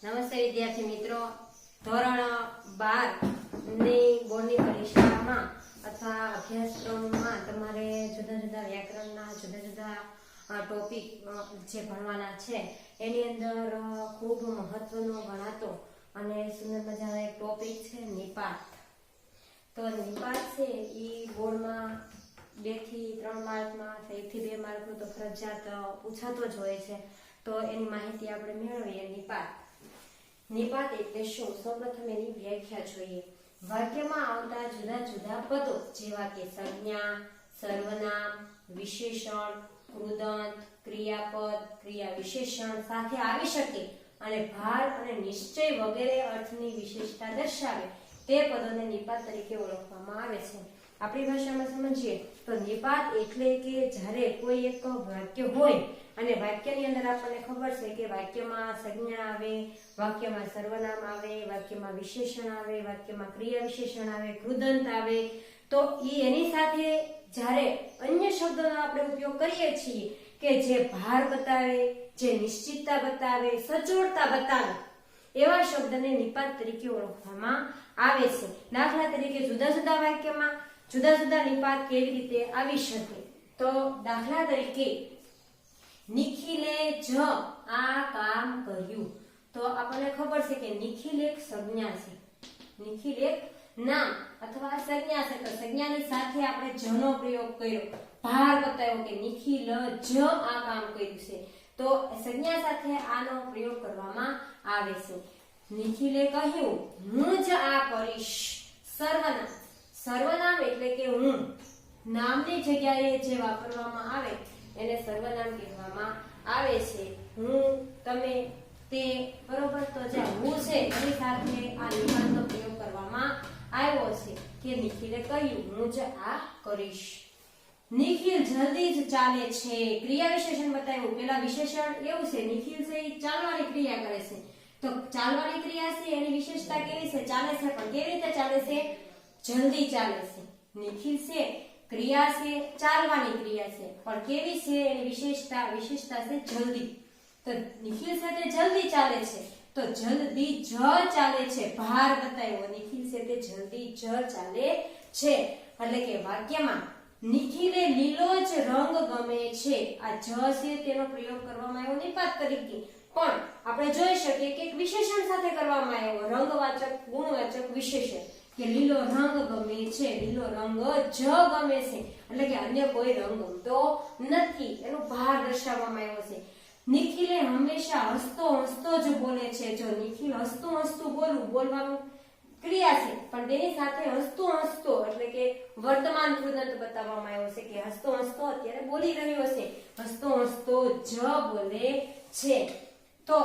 નમસ્તે વિદ્યાર્થી મિત્રો, ધોરણ 12 ની બોર્ડની પરીક્ષામાં અથવા અભ્યાસક્રમમાં તમારે જુદા જુદા વ્યાકરણના જુદા જુદા ટોપિક જે ભણવાના છે એની અંદર ખૂબ મહત્વનો ગણાતો અને સુંદર મજાનો એક ટોપિક છે નિપાત. તો નિપાત છે એ બોર્ડમાં 2 થી 3 માર્કમાં 1 થી 2 માર્કનું તો ફરજિયાત પૂછાતો જ હોય છે. તો એની માહિતી આપણે મેળવીએ. નિપાત એટલે શું? સૌપ્રથમ એની વ્યાખ્યા જોઈએ. વાક્યમાં આવતા જુદા જુદા પદો જેવા કે સંજ્ઞા, સર્વનામ, વિશેષણ, કૃદંત, ક્રિયાપદ, ક્રિયા વિશેષણ સાથે આવી શકે અને ભાર અને નિશ્ચય વગેરે અર્થની વિશેષતા દર્શાવે તે પદોને નિપાત તરીકે ઓળખવામાં આવે છે. આપણી ભાષામાં સમજીએ તો નિપાત એટલે કે જ્યારે કોઈ એક વાક્ય હોય અને વાક્યની અંદર આપણને ખબર છે કે વાક્યમાં સંજ્ઞા આવે, વાક્યમાં સર્વનામ આવે, વાક્યમાં વિશેષણ આવે, વાક્યમાં ક્રિયા વિશેષણ આવે, કૃદંત આવે, તો એની સાથે જ્યારે અન્ય શબ્દોનો આપણે ઉપયોગ કરીએ છીએ કે જે ભાર બતાવે, જે નિશ્ચિતતા બતાવે, સચોટતા બતાવે, એવા શબ્દને નિપાત તરીકે ઓળખવામાં આવે છે. દાખલા તરીકે જુદા જુદા વાક્યમાં જુદા જુદા નિપાત કેવી રીતે આવી શકે? તો દાખલા તરીકે નિખિલે જ આ કામ કર્યું. તો આપણને ખબર છે કે નિખિલ એક સંજ્ઞા છે, નિખિલ એક નામ અથવા સંજ્ઞા છે. તો સંજ્ઞાની સાથે આપણે જનો પ્રયોગ કર્યો, ભાર બતાવ્યો કે નિખિલ જ આ કામ કર્યું છે. તો સંજ્ઞા સાથે આનો પ્રયોગ કરવામાં આવે છે. નિખિલે કહ્યું હું જ આ કરીશ. સર્વનામ, સર્વનામ એટલે કે હું. નામની જગ્યાએ જે વાપરવામાં આવે એને સર્વનામ કહેવામાં આવે છે. હું, તમે, તે, બરોબર. તો જે હું છે એની સાથે આ નિપાતનો પ્રયોગ કરવામાં આવ્યો છે કે નિખિલે કહ્યું હું જ આ કરીશ. નિખિલ જલ્દી જ ચાલે છે. ક્રિયા વિશેષણ બતાવ્યું. પેલા વિશેષણ એવું છે, નિખિલ છે એ ચાલવાની ક્રિયા કરે છે. તો ચાલવાની ક્રિયા છે એની વિશેષતા કેવી છે? ચાલે છે, પણ કેવી રીતે ચાલે છે? જલ્દી ચાલે છે. નિખિલ છે ક્રિયા છે, ચાલવાની ક્રિયા છે, પણ કેવી છે એની વિશેષતા છે જલ્દી. તો નિખિલ છે તે જલ્દી ચાલે છે, તો જલ્દી જ ચાલે છે. ભાર બતાવ્યો, નિખિલ છે તે જલ્દી જ ચાલે છે. એટલે કે વાક્યમાં નિખિલે લીલો જ રંગ ગમે છે. આ જ છે તેનો પ્રયોગ કરવામાં આવ્યો નિપાત તરીકે, પણ આપણે જોઈ શકીએ કે એક વિશેષણ સાથે કરવામાં આવ્યો, રંગવાચક ગુણવાચક વિશેષણ, કે લીલો રંગ ગમે છે, લીલો રંગ જ ગમે છે. એટલે કે અન્ય કોઈ રંગ ગમતો નથી, એનો ભાર દર્શાવવામાં આવ્યો છે. નિખિલે હંમેશા હસતો હસતો જ બોલે છે. જો નિખિલ હસતું હસતું બોલવાનું ક્રિયા છે, પણ તેની સાથે હસતો હસતો એટલે કે વર્તમાન કૃદંત બતાવવામાં આવ્યો છે કે હસતો હસતો અત્યારે બોલી રહ્યો છે, હસતો હસતો જ બોલે છે. તો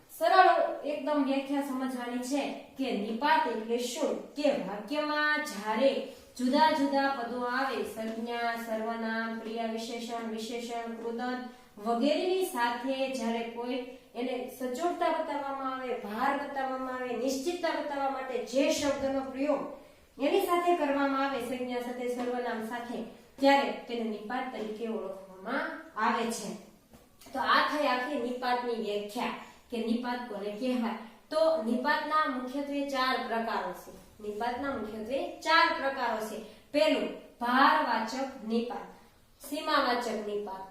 સરળ એકદમ વ્યાખ્યા સમજવાની છે કે નિપાત એટલે શું? કે વાક્યમાં જ્યારે જુદા જુદા પદો આવે, સંજ્ઞા, સર્વનામ, ક્રિયા વિશેષણ, વિશેષણ, કૃદંત વગેરેની સાથે જ્યારે કોઈ એને સચોટતા બતાવવામાં આવે, ભાર બતાવવામાં આવે, નિશ્ચિતતા બતાવવા માટે જે શબ્દનો પ્રયોગ એની સાથે કરવામાં આવે, સંજ્ઞા સાથે, સર્વનામ સાથે, ત્યારે તેને નિપાત તરીકે ઓળખવામાં આવે છે. તો આ થઈ આખી નિપાતની વ્યાખ્યા કે નિપાત કોને કહેવાય. તો નિપાતના મુખ્યત્વે 4 પ્રકારો છે. નિપાતના મુખ્યત્વે 4 પ્રકારો છે. પહેલું ભારવાચક નિપાત, સીમાવાચક નિપાત,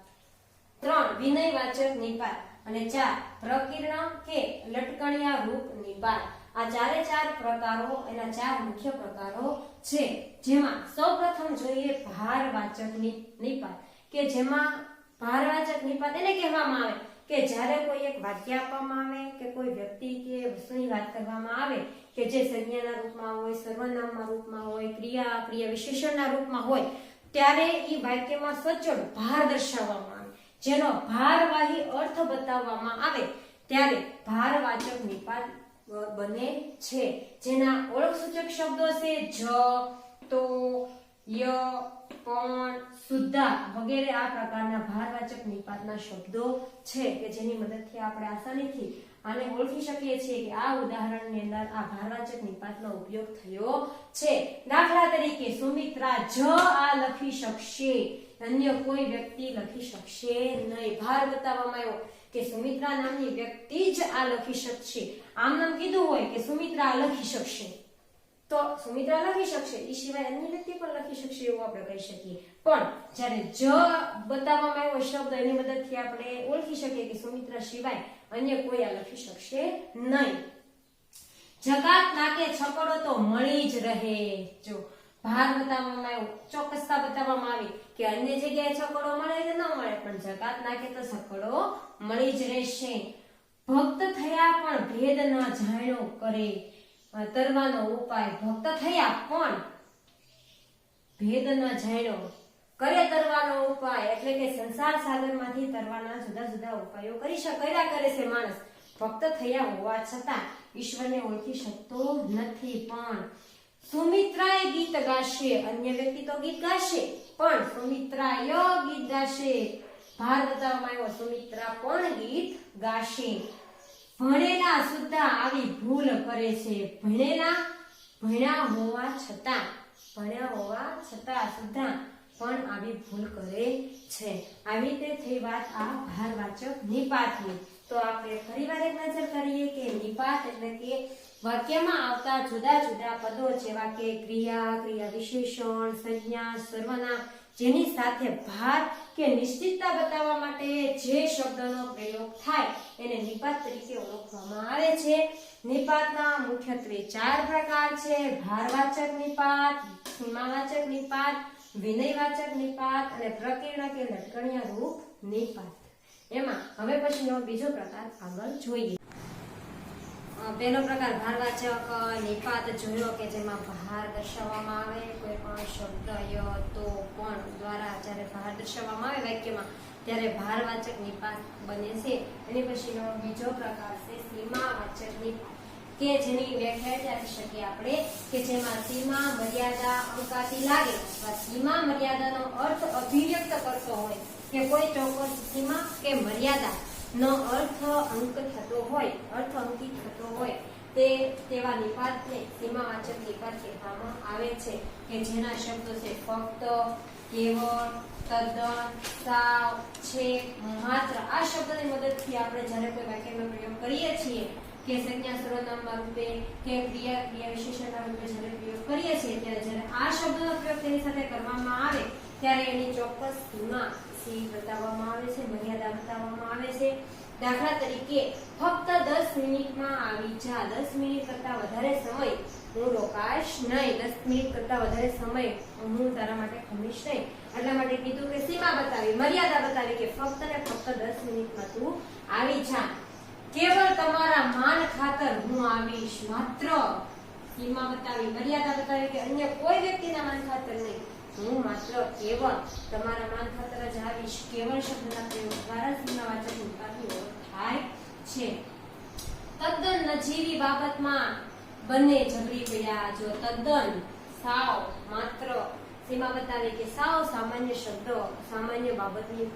3 વિનયવાચક નિપાત અને 4 પ્રકીર્ણ કે લટકણિયા રૂપ નિપાત. આ 4 પ્રકારો એના 4 મુખ્ય પ્રકારો છે. જેમાં સૌપ્રથમ જોઈએ ભારવાચક નિપાત, કે જેમાં ભારવાચક નિપાત એને કહેવામાં આવે કે જ્યારે કોઈ એક વાક્ય આપવામાં આવે કે કોઈ વ્યક્તિ કે વસ્તુની વાત કરવામાં આવે કે જે સંજ્ઞાના રૂપમાં હોય, સર્વનામના રૂપમાં હોય, ક્રિયા વિશેષણના રૂપમાં હોય, ત્યારે એ વાક્યમાં સચોટ ભાર દર્શાવવામાં આવે, જેનો ભારવાહી અર્થ બતાવવામાં આવે, ત્યારે ભારવાચક નિપાત બને છે. જેના ઓળખ સૂચક શબ્દો છે જ, તો, ય, પણ, સુદ્ધા વગેરે આ પ્રકારના ભારવાચક નિપાતના શબ્દો છે કે જેની મદદથી આપણે આસાનીથી આને ઓળખી શકીએ છીએ કે આ ઉદાહરણની અંદર આ ભારવાચક નિપાતનો ઉપયોગ થયો છે. દાખલા તરીકે સુમિત્રા જ આ લખી શકશે, અન્ય કોઈ વ્યક્તિ લખી શકશે નહીં. ભાર બતાવવામાં આવ્યો કે સુમિત્રા નામની વ્યક્તિ જ આ લખી શકશે. આમ નામ કીધું હોય કે સુમિત્રા આ લખી શકશે તો સુમિત્રા લખી શકશે, એ સિવાય અન્ય વ્યક્તિ પણ લખી શકશે એવું આપણે કહી શકીએ. પણ જ્યારે જ બતાવવામાં આવ્યો શબ્દ એની મદદથી આપણે ઓળખી શકીએ કે સુમિત્રા સિવાય અન્ય કોઈ આ લખી શકશે નહીં. જકાત નાકે છકડો તો મળી જ રહે. જો ભાર બતાવવામાં આવ્યો, ચોક્કસતા બતાવવામાં આવી કે અન્ય જગ્યાએ છકડો મળે કે ન મળે, પણ જકાત નાકે તો છકડો મળી જ રહેશે. ભક્ત થયા પણ ભેદ ન જાણ્યો કરે તરવાનો ઉપાય. ભક્ત થયા પણ ભેદ ન જાણ્યો કરે તરવાનો ઉપાય, એટલે કે સંસાર સાગરમાંથી તરવાના જુદા જુદા ઉપાયો કર્યા કરે છે માણસ. ભક્ત થયા હોવા છતાં ઈશ્વરને ઓળખી શકતો નથી. પણ સુમિત્રાએ ગીત ગાશે, અન્ય વ્યક્તિ તો ગીત ગાશે પણ સુમિત્રાએ ગીત ગાશે. ભાર બતાવવામાં આવ્યો, સુમિત્રા પણ ગીત ગાશે. ભણેલા સુદ્ધા આવી ભૂલ કરે છે. ભણ્યા હોવા છતાં સુદ્ધા પણ આવી ભૂલ કરે છે. આવી રીતે થઈ વાત આ ભારવાચક નિપાતની. તો આપણે ફરીવાર એક નજર કરીએ કે નિપાત એટલે કે વાક્યમાં આવતા જુદા જુદા પદો જેવા કે ક્રિયા, ક્રિયા વિશેષણ, સંજ્ઞા, સર્વનામ જેની સાથે ભાર કે નિશ્ચિતતા બતાવવા માટે જે શબ્દનો પ્રયોગ થાય એને નિપાત તરીકે ઓળખવામાં આવે છે. નિપાતના મુખ્યત્વે 4 પ્રકાર છે: ભારવાચક નિપાત, સીમાવાચક નિપાત, વિનયવાચક નિપાત અને પ્રકીર્ણ કે લટકણીય રૂપ નિપાત. એમાં હવે પછીનો બીજો પ્રકાર આગળ જોઈએ. પહેલો પ્રકાર ભારવાચક નિપાત જોયો કે જેમાં ભાર દર્શાવવામાં આવે. કોઈ પણ શબ્દ ય, તો, પણ દ્વારા જ્યારે ભાર દર્શાવવામાં આવે વાક્યમાં ત્યારે ભારવાચક નિપાત બને છે. એની પછીનો બીજો પ્રકાર છે સીમાવાચક નિપાત કે જેની વ્યાખ્યા આપી શકીએ આપણે કે જેમાં સીમા મર્યાદા અંકાતી લાગે અથવા સીમા મર્યાદાનો અર્થ અભિવ્યક્ત કરતો હોય કે કોઈ ચોક્કસ સીમા કે મર્યાદા નો અર્થ અંકિત થતો હોય તેવા નિપાતને સીમાવાચક નિપાત કહેવામાં આવે છે કે જેના શબ્દો છે ફક્ત, કેવળ, તદ્દન, સાવ, છેક, માત્ર. આ શબ્દની મદદથી આપણે જ્યારે કોઈ વાક્યનો પ્રયોગ કરીએ છીએ કે સંજ્ઞા સર્વનામના રૂપે કે ક્રિયા, ક્રિયા વિશેષણના રૂપે જ્યારે પ્રયોગ કરીએ છીએ ત્યારે જ્યારે આ શબ્દનો પ્રયોગ તેની સાથે કરવામાં આવે ત્યારે એની ચોક્કસ સીમા બતાવવામાં આવે છે, મર્યાદા બતાવવામાં આવે છે. દાખલા તરીકે ફક્ત 10 મિનિટમાં આવી જા. 10 મિનિટ કરતા વધારે સમય હું રોકાશ નહીં. 10 મિનિટ કરતા વધારે સમય હું તારા માટે ખમીશ નહીં. એટલા માટે કીધું કે સીમા બતાવી, મર્યાદા બતાવી કે ફક્ત ને ફક્ત 10 મિનિટમાં તું આવી જા. કેવળ તમારા માન ખાતર હું આવીશ. માત્ર સીમા બતાવી, મર્યાદા બતાવી કે અન્ય કોઈ વ્યક્તિના માન ખાતર નહીં, હું માત્ર કેવળ તમારા માન ખાતર જ આવીશ. કેવળ શબ્દના પ્રયોગ દ્વારા સીમાવાચક નિપાતની ઓળખ થાય છે. તદ્દન નજીવી બાબતમાં બંને ઝઘડી પડ્યા. જો તદ્દન, સાવ, માત્ર સીમા બતાવી કે સાવ સામાન્ય શબ્દ, સામાન્ય બાબતની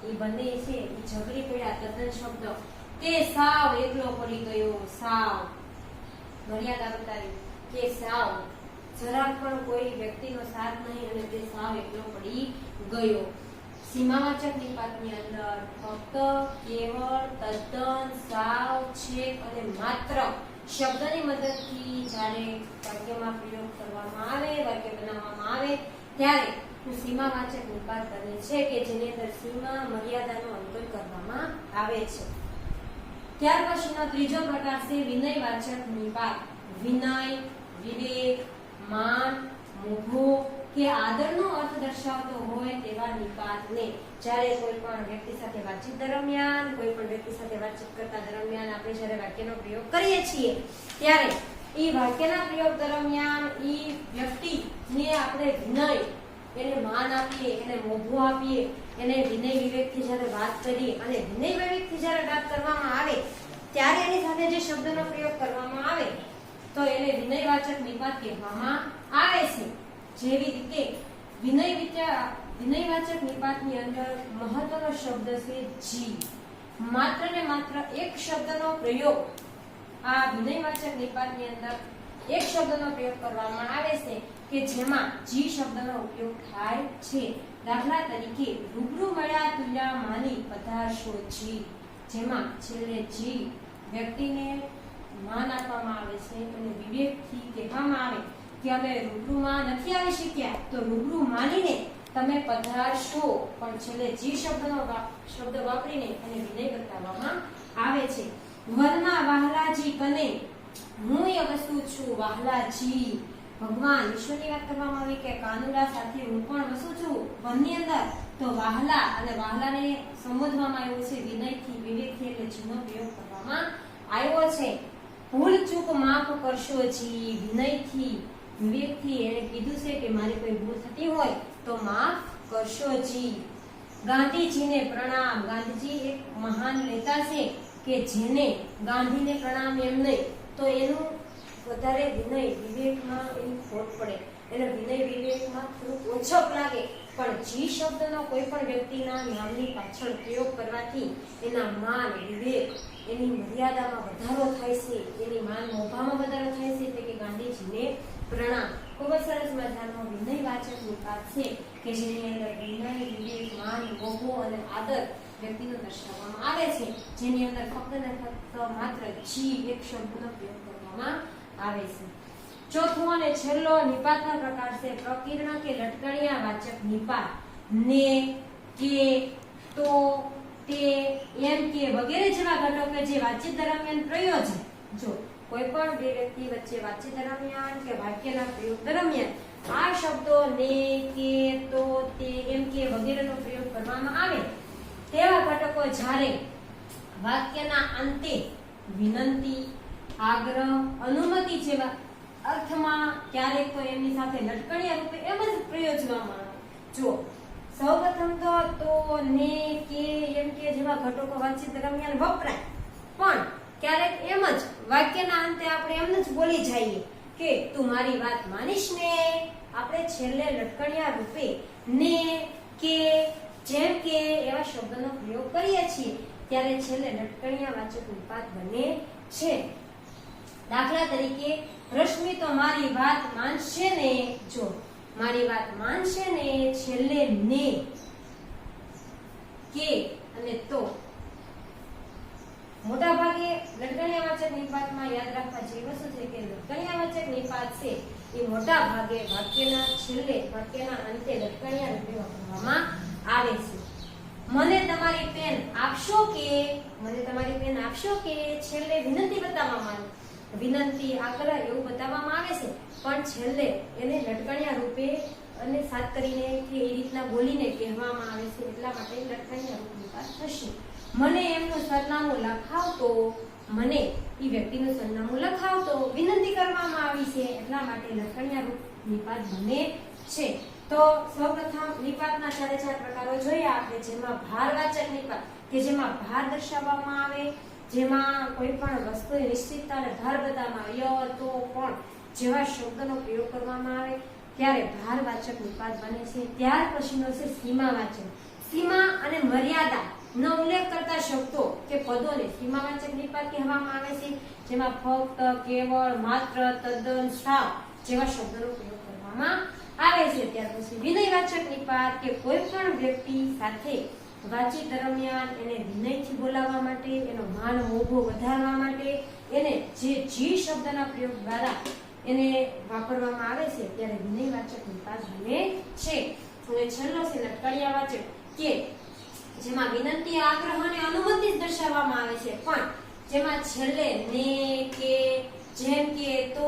એ બંને છે એ ઝઘડી પડ્યા. તદ્દન શબ્દ તે સાવ એકલો પડી ગયો. સાવ મર્યાદા બતાવી કે સાવ જરા પણ કોઈ વ્યક્તિનો સાથ નહીં અને તે સાવ એકલો પડી ગયો. સીમાવાચક નિપાતની અંદર ફક્ત, કેવળ, તદ્દન, સાવ, છેક અને માત્ર શબ્દની મદદથી જ્યારે વાક્યમાં પ્રયોગ કરવામાં આવે, વાક્ય બનાવવામાં આવે ત્યારે સીમાવાચક નિપાત બને છે કે જેની અંદર સીમા મર્યાદાનો અન્વય કરવામાં આવે છે. ત્યાર પછીનો ત્રીજો પ્રકાર છે વિનયવાચક નિપાત. વિનય, વિવેક, માન, મોભો કે આદરનો અર્થ દર્શાવતો હોય તેવા નિપાતને જ્યારે કોઈ પણ વ્યક્તિ સાથે વાતચીત દરમિયાન, કોઈ પણ વ્યક્તિ સાથે વાતચીત કરતા દરમિયાન આપણે જ્યારે વાક્યનો પ્રયોગ કરીએ છીએ ત્યારે એ વાક્યના પ્રયોગ દરમિયાન એ વ્યક્તિને આપણે વિનય, એને માન આપીએ, એને મોભો આપીએ, એને વિનય વિવેકથી જ્યારે વાત કરીએ અને વિનય વિવેકથી જ્યારે વાત કરવામાં આવે ત્યારે એની સાથે જે શબ્દનો પ્રયોગ કરવામાં આવે તો એને વિનયવાચક નિપાત કહેવામાં આવે છે. જેવી રીતે વિનયવાચક નિપાતની અંદર મહત્વનો શબ્દ છે જી. માત્ર ને માત્ર એક શબ્દનો પ્રયોગ આ વિનયવાચક નિપાતની અંદર એક શબ્દનો પ્રયોગ કરવામાં આવે છે કે જેમાં જી શબ્દનો ઉપયોગ થાય છે. દાખલા તરીકે રૂબરૂ મળ્યા તુલ્યા માની પધારશો જી. જેમાં છેલ્લે જી વ્યક્તિને માન આપવામાં આવે છે અને વિવેકથી કહેવામાં આવે કે અમે રૂબરૂમાં નથી આવી શક્યા તો રૂબરૂ માનીને તમે પધારશો, પણ છેલ્લે જી શબ્દ વાપરીને એને વિનય બતાવવામાં આવે છે. વનમાં વહાલાજી કને હું એ વસ્તુ છું વહાલાજી. ભગવાન ઈશ્વરની વાત કરવામાં આવી કે કાનુડા સાથે હું પણ વસું છું વનની અંદર, તો વહાલા અને વહાલાને સંબોધવામાં આવ્યું છે વિનયથી, વિવેકથી, એટલે જીનો પ્રયોગ કરવામાં આવ્યો છે. ભૂલ ચૂક માફ કરશો જી. વિનયથી, વિવેકથી એને કીધું છે કે મારી કોઈ ભૂલ થતી હોય તો માફ કરશો જી. ગાંધીજીને પ્રણામ. ગાંધીજી એક મહાન નેતા છે કે જેને ગાંધીને પ્રણામ એમ નહીં તો એનું વધારે વિનય વિવેકમાં એની ખોટ પડે, એને વિનય વિવેકમાં થોડુંક ઓછપ લાગે. પણ જી શબ્દનો કોઈ પણ વ્યક્તિના નામની પાછળ પ્રયોગ કરવાથી એના માન, વિવેક, એની મર્યાદામાં વધારો થાય છે, એની માન મોભામાં વધારો થાય છે. એટલે કે ગાંધીજીને પ્રણામ. ખૂબ જ સરસ મજાનો વિનયવાચક નિપાત છે કે જેની અંદર વિનય, વિવેક, માન, મોભો અને આદર વ્યક્તિનો દર્શાવવામાં આવે છે, જેની અંદર ફક્ત ને ફક્ત માત્ર જી એક શબ્દનો પ્રયોગ કરવામાં આવે છે. ચોથો અને છેલ્લો નિપાતના પ્રકાર છે પ્રકીર્ણ કે લટકણિયા વાચક નિપાત. ને, કે, તો, તે, એમ કે વગેરે જેવા ઘટકો જે વાતચીત દરમિયાન પ્રયોજન. જો કોઈ પણ બે વ્યક્તિ વચ્ચે વાતચીત દરમિયાન કે વાક્યના પ્રયોગ દરમિયાન આ શબ્દો ને, કે, તો, તે, એમ કે વગેરેનો પ્રયોગ કરવામાં આવે તેવા ઘટકો જ્યારે વાક્યના અંતે વિનંતી, આગ્રહ, અનુમતિ જેવા અર્થમાં ક્યારેક તો એમની સાથે લટકણિયા રૂપે એમ જ પ્રયોજવામાં આવે. જો સૌપ્રથમ તો, ને, કે, એમ કે જેવા ઘટકો વાતચીત દરમિયાન વપરાય, પણ ક્યારેક એમ જ વાક્યના અંતે આપણે એમ જ બોલી જઈએ કે તું મારી વાત માનીશ ને. આપણે છેલ્લે લટકણિયા રૂપે ને, કે, જેમ કે એવા શબ્દનો પ્રયોગ કરીએ છીએ ત્યારે છેલ્લે લટકણિયા વાચક નિપાત બને છે. દાખલા તરીકે રશ્મિ તો મારી વાત માનશે ને. જો મારી વાત માનશે ને, છેલ્લે ને, કે અને તો. મોટા ભાગે લટકણિયા વાચક નિપાતમાં યાદ રાખવા જેવી વસ્તુ છે કે લટકણિયા વાચક નિપાત છે એ મોટા ભાગે વાક્યના છેલ્લે, વાક્યના અંતે લટકણિયા રૂપે વાપરવામાં આવે છે. મને તમારી પેન આપશો કે, મને તમારી પેન આપશો કે છેલ્લે વિનંતી બતાવવામાં આવે. વિનંતી, આગ્રહ એવું બતાવવામાં આવે છે, પણ છેલ્લે એને લટકણિયા રૂપે અને સાત કરીને કે એ રીતના બોલીને કહેવામાં આવે છે, એટલા માટે લટકણિયા રૂપ નિપાત થશે. મને એમનું સરનામું લખાવતો, મને એ વ્યક્તિનું સરનામું લખાવતો વિનંતી કરવામાં આવી છે, એટલા માટે લટકણિયા રૂપ નિપાત બને છે. તો સૌપ્રથમ નિપાતના 4 પ્રકારો જોયા આપણે, જેમાં ભારવાચક નિપાત કે જેમાં ભાર દર્શાવવામાં આવે, જેમાં કોઈ પણ વસ્તુની નિશ્ચિતતા અને ભાર બતાવવામાં આવે, ય, તો, પણ જેવા શબ્દનો પ્રયોગ કરવામાં આવે ત્યારે ભારવાચક નિપાત બને છે. ત્યાર પછીનો છે સીમાવાચક. સીમા અને મર્યાદા નો ઉલ્લેખ કરતા શબ્દો કે પદોને સીમાવાચક નિપાત કહેવામાં આવે છે, જેમાં ફક્ત, કેવળ, માત્ર, તદ્દન, સાવ જેવા શબ્દોનો પ્રયોગ કરવામાં આવે છે. ત્યાર પછી વિનયવાચક નિપાત કે કોઈ પણ વ્યક્તિ સાથે વાતચીત દરમિયાન એને વિનયથી બોલાવવા માટે, એનો માન મોભો વધારવા માટે એને જે જી શબ્દના પ્રયોગ દ્વારા એને વાપરવામાં આવે છે ત્યારે વિનયવાચક નિપાત બને છે. અને છેલ્લો છે લટકણિયા વાચક કે જેમાં વિનંતી, આગ્રહ અને અનુમતિ દર્શાવવામાં આવે છે, પણ જેમાં છેલ્લે ને, કે, જેમ કે, તો,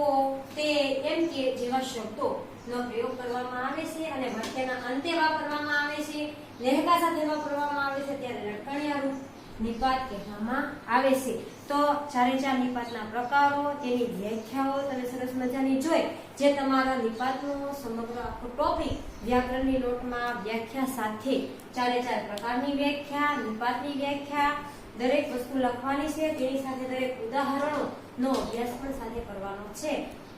તે, એમ કે જેવા શબ્દો નો પ્રયોગ કરવામાં આવે છે અને વાક્યના અંતે વાપરવામાં આવે છે, લહેકા સાથે વાપરવામાં આવે છે ત્યારે લટકણિયા રૂપ નિપાત કહેવામાં આવે છે. તો 4 નિપાતના પ્રકારો, તેની વ્યાખ્યાઓ તમે સરસ મજાની જોઈ, જે તમારા નિપાતનો સમગ્ર આખો ટોપિક વ્યાકરણની નોટમાં વ્યાખ્યા સાથે 4 પ્રકારની વ્યાખ્યા, નિપાતની વ્યાખ્યા, દરેક વસ્તુ લખવાની છે, તેની સાથે દરેક ઉદાહરણોનો અભ્યાસ પણ સાથે કરવાનો છે.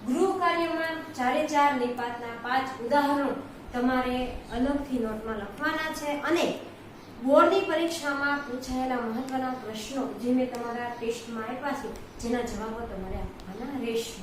ગૃહ કાર્યમાં 4 નિપાતના 5 ઉદાહરણો તમારે અલગથી નોટમાં લખવાના છે અને બોર્ડની પરીક્ષામાં પૂછાયેલા મહત્વના પ્રશ્નો જે મેં તમારા ટેસ્ટમાં આપ્યા છે જેના જવાબો તમારે આપવાના રહેશે.